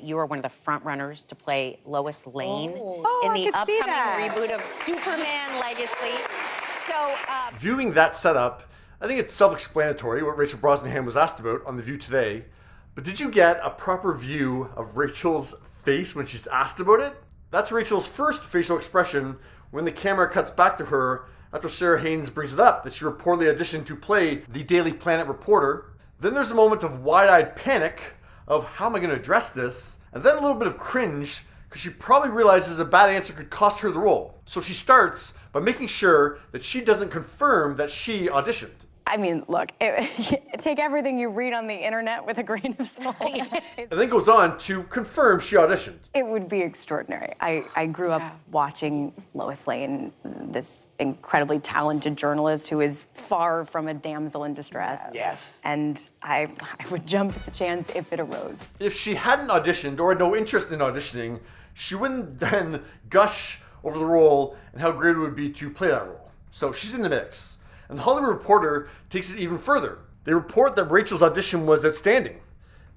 you are one of the front runners to play Lois Lane Oh, in I the could see upcoming that. reboot of Superman Legacy. So, Viewing that setup, I think it's self-explanatory what Rachel Brosnahan was asked about on The View today. But did you get a proper view of Rachel's face when she's asked about it? That's Rachel's first facial expression when the camera cuts back to her after Sarah Haynes brings it up that she reportedly auditioned to play the Daily Planet reporter. Then there's a moment of wide-eyed panic of how am I going to address this? And then a little bit of cringe because she probably realizes a bad answer could cost her the role. So she starts by making sure that she doesn't confirm that she auditioned. I mean, look, take everything you read on the internet with a grain of salt. And then goes on to confirm she auditioned. It would be extraordinary. I grew up watching Lois Lane, this incredibly talented journalist who is far from a damsel in distress. Yes. And I would jump at the chance if it arose. If she hadn't auditioned or had no interest in auditioning, she wouldn't then gush over the role and how great it would be to play that role. So she's in the mix. And the Hollywood Reporter takes it even further. They report that Rachel's audition was outstanding.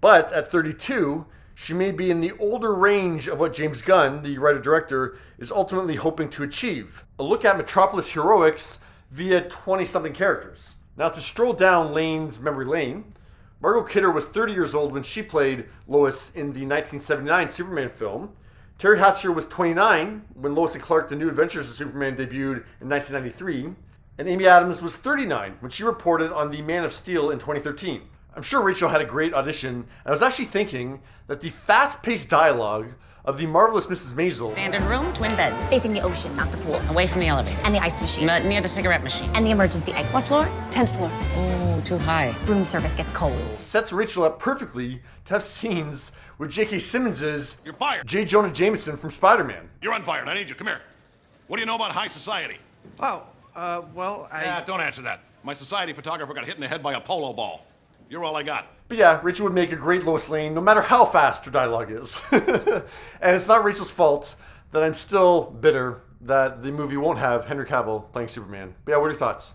But at 32, she may be in the older range of what James Gunn, the writer-director, is ultimately hoping to achieve. A look at Metropolis heroics via 20-something characters. Now to stroll down Lane's memory lane, Margot Kidder was 30 years old when she played Lois in the 1979 Superman film. Terry Hatcher was 29 when Lois and Clark: The New Adventures of Superman debuted in 1993. And Amy Adams was 39 when she reported on The Man of Steel in 2013. I'm sure Rachel had a great audition, and I was actually thinking that the fast-paced dialogue of the marvelous Mrs. Maisel... Standard room, twin beds. Facing the ocean, not the pool. Away from the elevator. And the ice machine. Near the cigarette machine. And the emergency exit. What floor? 10th floor. Ooh, too high. Room service gets cold. sets Rachel up perfectly to have scenes with J.K. Simmons' You're fired. J. Jonah Jameson from Spider-Man. You're unfired. I need you. Come here. What do you know about high society? Oh, well, Don't answer that. My society photographer got hit in the head by a polo ball. You're all I got. But yeah, Rachel would make a great Lois Lane, no matter how fast her dialogue is. And it's not Rachel's fault that I'm still bitter that the movie won't have Henry Cavill playing Superman. But yeah, what are your thoughts?